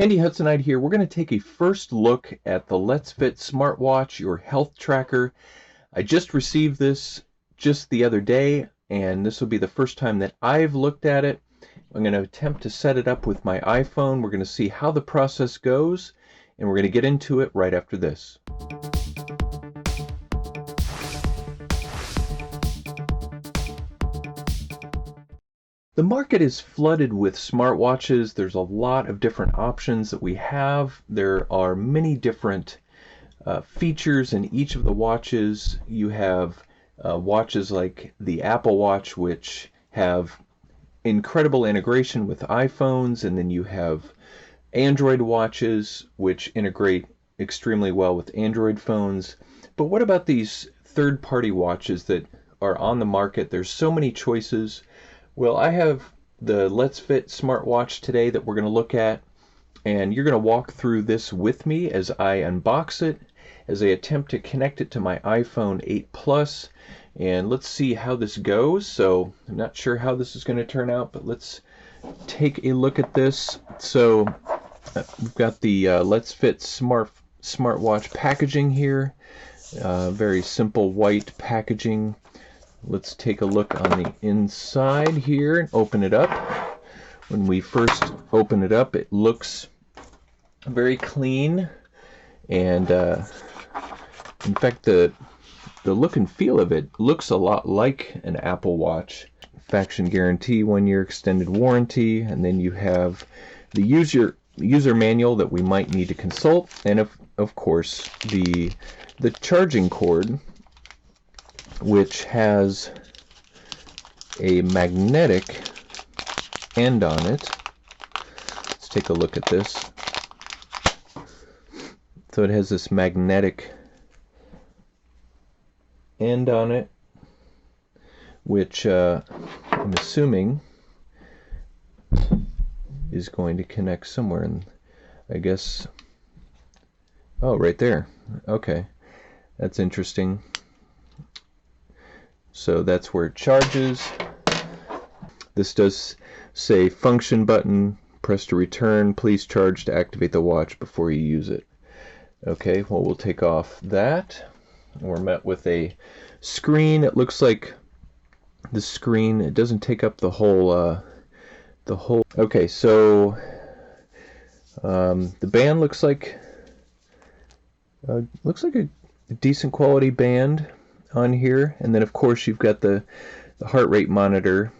Handy Hudsonite here. We're going to take a first look at the Letsfit Smartwatch, your health tracker. I just received this just the other day, and this will be the first time that I've looked at it. I'm going to attempt to set it up with my iPhone. We're going to see how the process goes, and we're going to get into it right after this. The market is flooded with smartwatches. There's a lot of different options that we have. There are many different features in each of the watches. You have watches like the Apple Watch, which have incredible integration with iPhones, and then you have Android watches, which integrate extremely well with Android phones. But what about these third-party watches that are on the market? There's so many choices. Well, I have the Letsfit Smartwatch today that we're going to look at, and you're going to walk through this with me as I unbox it, as I attempt to connect it to my iPhone 8 Plus, and let's see how this goes. So I'm not sure how this is going to turn out, but let's take a look at this. So we've got the Letsfit Smartwatch packaging here, very simple white packaging. Let's take a look on the inside here and open it up. When we first open it up, it looks very clean, and in fact the look and feel of it looks a lot like an Apple Watch. Faction guarantee, 1-year extended warranty, and then you have the user manual that we might need to consult, and of course the charging cord, which has a magnetic end on it. Let's take a look at this. So it has this magnetic end on it, which I'm assuming is going to connect somewhere, and I guess, oh, right there. Okay, that's interesting. So that's where it charges. This does say function button, press to return, please charge to activate the watch before you use it. Okay, well, we'll take off that. We're met with a screen. It looks like the screen, it doesn't take up the whole okay, so the band looks like a decent quality band on here, and then of course you've got the heart rate monitor,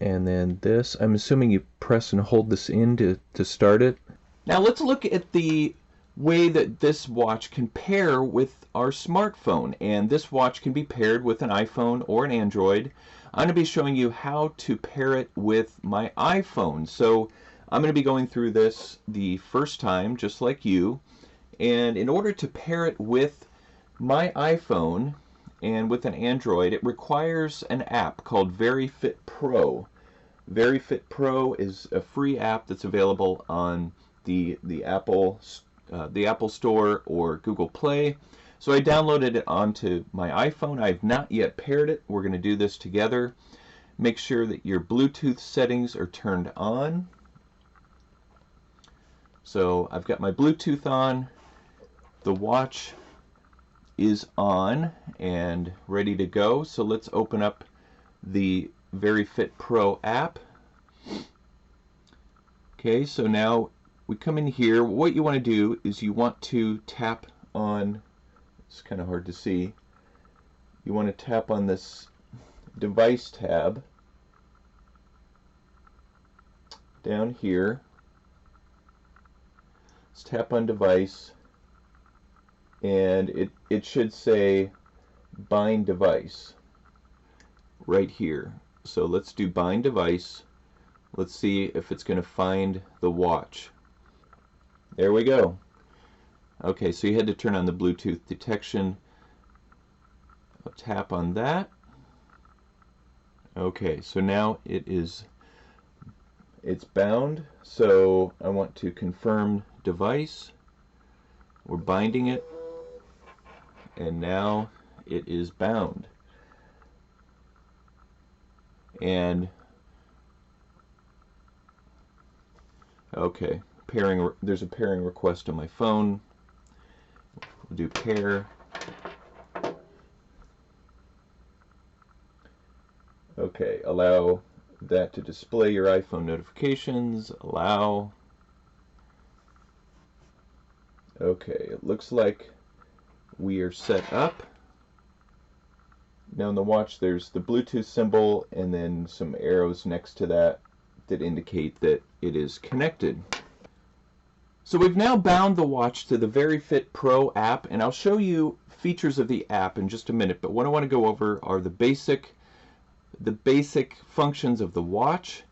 and then this, I'm assuming you press and hold this in to start it. Now let's look at the way that this watch can pair with our smartphone, and this watch can be paired with an iPhone or an Android. I'm going to be showing you how to pair it with my iPhone. So I'm going to be going through this the first time just like you, and in order to pair it with my iPhone and with an Android, it requires an app called VeryFit Pro. VeryFit Pro is a free app that's available on the Apple Store or Google Play. So I downloaded it onto my iPhone. I've not yet paired it. We're going to do this together. Make sure that your Bluetooth settings are turned on. So I've got my Bluetooth on. The watch is on and ready to go. So let's open up the VeryFit Pro app. Okay, so now we come in here. What you want to do is you want to tap on, it's kind of hard to see, you want to tap on this device tab down here. Let's tap on device, and it should say bind device right here. So let's do bind device. Let's see if it's going to find the watch. There we go. Okay, so you had to turn on the Bluetooth detection. I'll tap on that. Okay, so now it's bound. So I want to confirm device. We're binding it, and now it is bound. And Okay, pairing. There's a pairing request on my phone. We'll do pair. Okay, allow that to display your iPhone notifications. Allow. Okay, it looks like we are set up. Now in the watch there's the Bluetooth symbol and then some arrows next to that that indicate that it is connected. So we've now bound the watch to the VeryFit Pro app, and I'll show you features of the app in just a minute, but what I want to go over are the basic functions of the watch,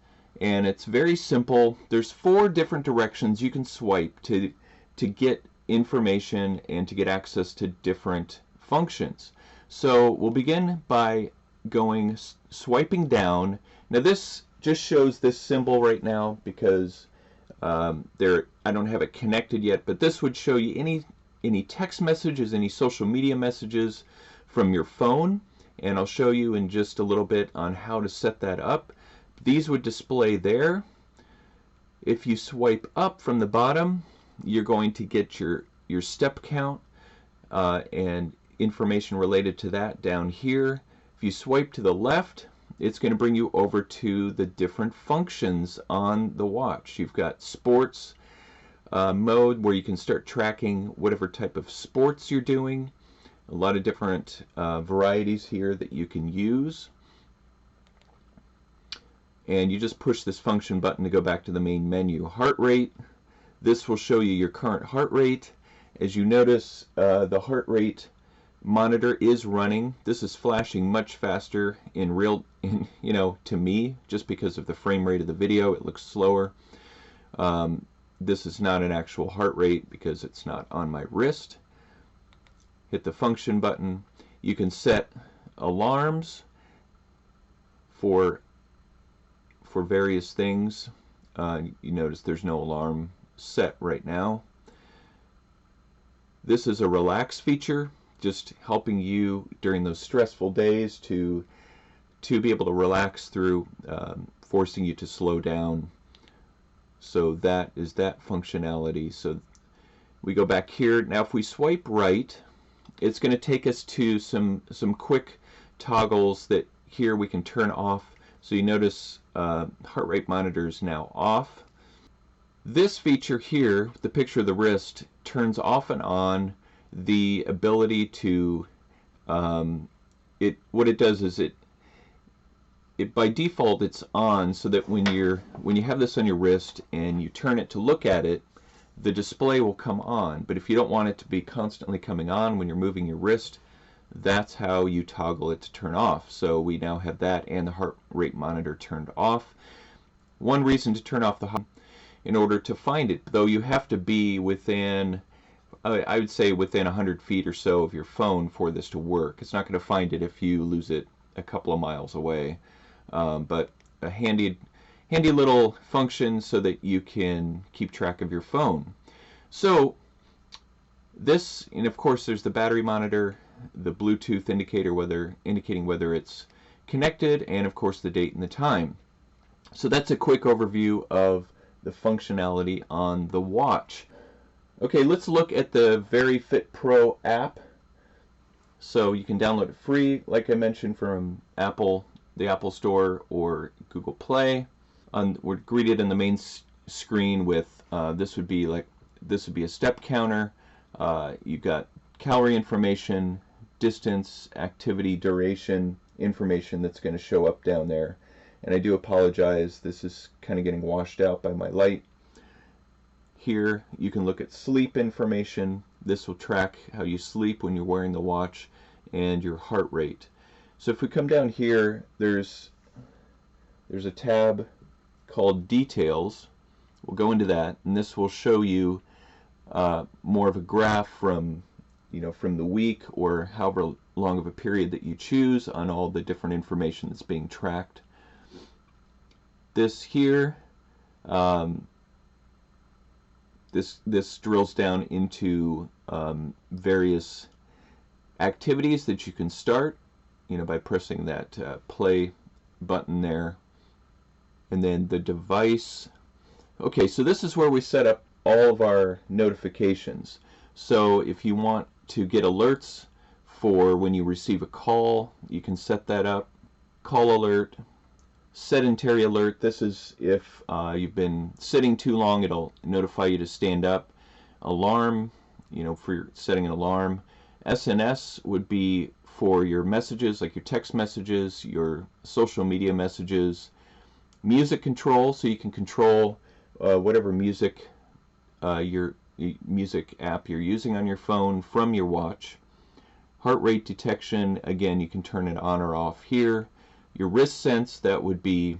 and it's very simple. There's 4 different directions you can swipe to get information and to get access to different functions. So we'll begin by swiping down. Now this just shows this symbol right now because I don't have it connected yet, but this would show you any text messages, any social media messages from your phone, and I'll show you in just a little bit on how to set that up. These would display there. If you swipe up from the bottom, you're going to get your step count and information related to that down here. If you swipe to the left, it's going to bring you over to the different functions on the watch. You've got sports mode where you can start tracking whatever type of sports you're doing. A lot of different varieties here that you can use. And you just push this function button to go back to the main menu. Heart rate. This will show you your current heart rate. As you notice, the heart rate monitor is running. This is flashing much faster to me, just because of the frame rate of the video. It looks slower. This is not an actual heart rate because it's not on my wrist. Hit the function button. You can set alarms for various things. You notice there's no alarm set right now. This is a relax feature, just helping you during those stressful days to be able to relax through forcing you to slow down. So that is that functionality. So we go back here. Now if we swipe right, it's going to take us to some quick toggles that here we can turn off. So you notice heart rate monitor is now off. This feature here, the picture of the wrist, turns off and on the ability to what it does is it by default it's on, so that when you have this on your wrist and you turn it to look at it, the display will come on. But if you don't want it to be constantly coming on when you're moving your wrist, that's how you toggle it to turn off. So we now have that and the heart rate monitor turned off. One reason to turn off the in order to find it, though, you have to be within, I would say within 100 feet or so of your phone for this to work. It's not going to find it if you lose it a couple of miles away. But a handy little function so that you can keep track of your phone. So this, and of course there's the battery monitor, the Bluetooth indicator indicating whether it's connected, and of course the date and the time. So that's a quick overview of the functionality on the watch. Okay, let's look at the VeryFit Pro app. So you can download it free, like I mentioned, from the Apple Store or Google Play. We're greeted in the main screen with this would be a step counter. You've got calorie information, distance, activity, duration information that's going to show up down there. And I do apologize, this is kind of getting washed out by my light. Here you can look at sleep information. This will track how you sleep when you're wearing the watch, and your heart rate. So if we come down here, there's a tab called Details. We'll go into that, and this will show you more of a graph from the week or however long of a period that you choose on all the different information that's being tracked. This here, this drills down into various activities that you can start, by pressing that play button there. And then the device Okay, so this is where we set up all of our notifications. So if you want to get alerts for when you receive a call, you can set that up. Call alert, sedentary alert. This is if you've been sitting too long, it'll notify you to stand up. Alarm, for setting an alarm. SNS would be for your messages, like your text messages, your social media messages. Music control, so you can control whatever music your music app you're using on your phone from your watch. Heart rate detection, again, you can turn it on or off here. Your wrist sense, that would be,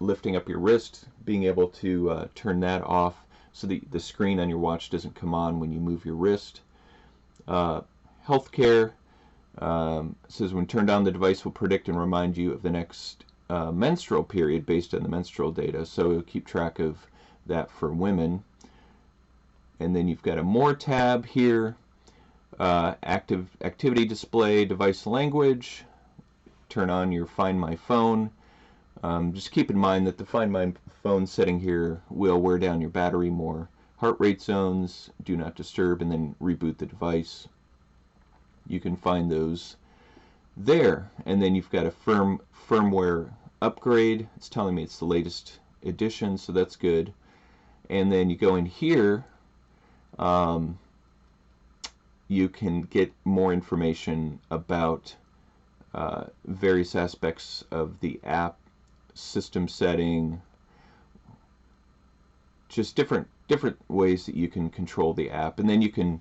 lifting up your wrist, being able to turn that off so the screen on your watch doesn't come on when you move your wrist. Healthcare says when turned on, the device will predict and remind you of the next menstrual period based on the menstrual data, so it'll keep track of that for women. And then you've got a more tab here, active activity display, device language, turn on your Find My Phone. Just keep in mind that the Find My Phone setting here will wear down your battery more. Heart rate zones, do not disturb, and then reboot the device. You can find those there. And then you've got a firmware upgrade. It's telling me it's the latest edition, so that's good. And then you go in here, you can get more information about various aspects of the app, system setting, just different ways that you can control the app. And then you can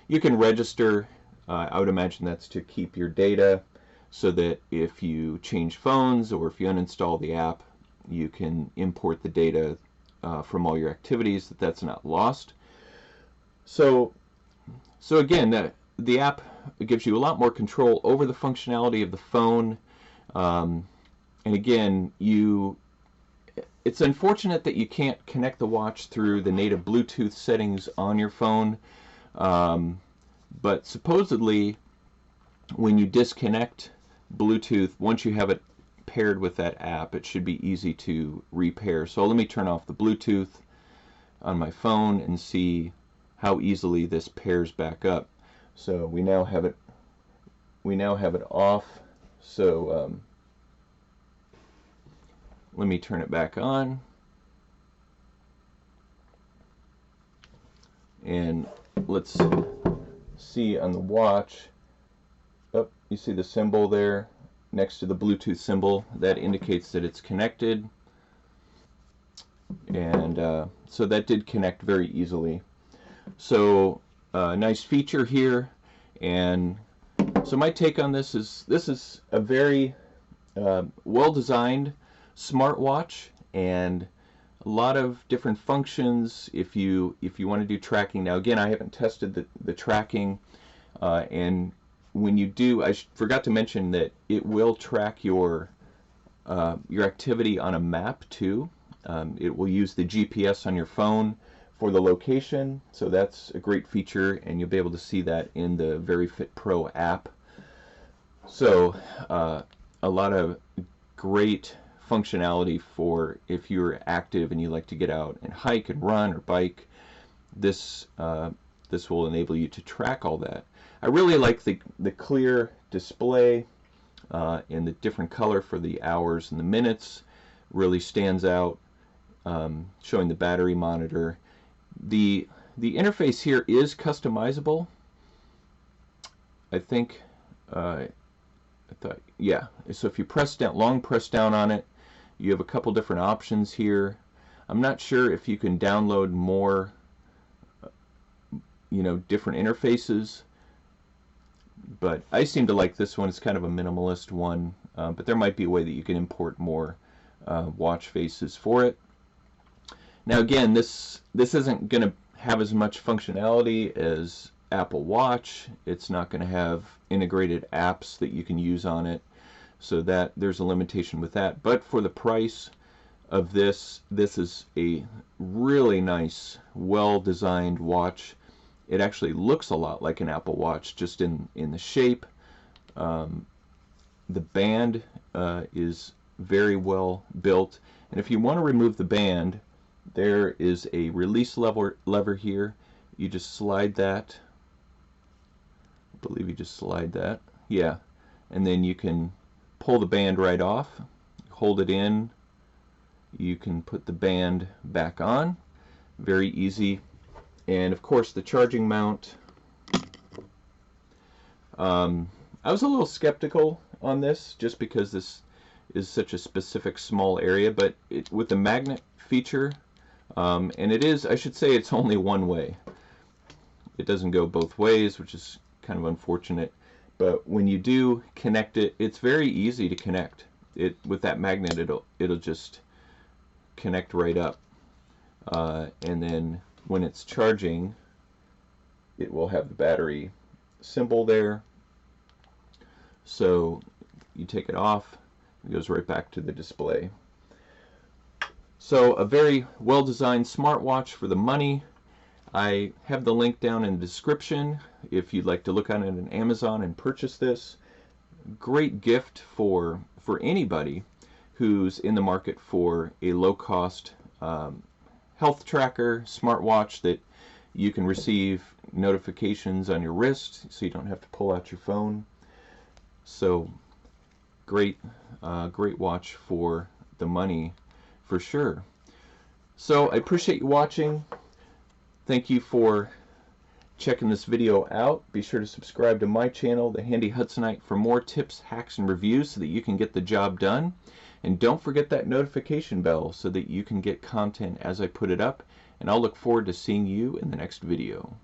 register. I would imagine that's to keep your data, so that if you change phones or if you uninstall the app, you can import the data from all your activities, that's not lost. So again, the app gives you a lot more control over the functionality of the phone. And again, it's unfortunate that you can't connect the watch through the native Bluetooth settings on your phone. But supposedly, when you disconnect Bluetooth, once you have it paired with that app, it should be easy to repair. So let me turn off the Bluetooth on my phone and see how easily this pairs back up. So we now have it off. So let me turn it back on, and let's see on the watch. Oh, you see the symbol there next to the Bluetooth symbol? That indicates that it's connected. And so that did connect very easily. So nice feature here. And so my take on this is a very well-designed smartwatch, and a lot of different functions if you want to do tracking. Now again, I haven't tested the tracking, and when you do, I forgot to mention that it will track your activity on a map too. It will use the GPS on your phone for the location, so that's a great feature, and you'll be able to see that in the VeryFit Pro app. So a lot of great functionality for if you're active and you like to get out and hike and run or bike. This will enable you to track all that. I really like the clear display and the different color for the hours and the minutes. Really stands out, showing the battery monitor. The interface here is customizable. I think yeah. So if you long press down on it, you have a couple different options here. I'm not sure if you can download more, different interfaces, but I seem to like this one. It's kind of a minimalist one, but there might be a way that you can import more watch faces for it. Now again, this isn't going to have as much functionality as Apple Watch. It's not going to have integrated apps that you can use on it, so that there's a limitation with that. But for the price of this is a really nice, well-designed watch. It actually looks a lot like an Apple Watch, just in the shape. The band is very well built, and if you want to remove the band, there is a release lever here. You just slide that. I believe you just slide that. Yeah. And then you can pull the band right off, hold it in. You can put the band back on. Very easy. And of course the charging mount. I was a little skeptical on this just because this is such a specific small area, but with the magnet feature, and it is, I should say, it's only one way. It doesn't go both ways, which is kind of unfortunate. But when you do connect it, it's very easy to connect. With that magnet, it'll just connect right up. And then when it's charging, it will have the battery symbol there. So you take it off, it goes right back to the display. So a very well-designed smartwatch for the money. I have the link down in the description if you'd like to look on it on Amazon and purchase this. Great gift for anybody who's in the market for a low-cost health tracker smartwatch that you can receive notifications on your wrist so you don't have to pull out your phone. So great watch for the money for sure. So I appreciate you watching. Thank you for checking this video out. Be sure to subscribe to my channel, The Handy Hudsonite, for more tips, hacks, and reviews so that you can get the job done. And don't forget that notification bell so that you can get content as I put it up. And I'll look forward to seeing you in the next video.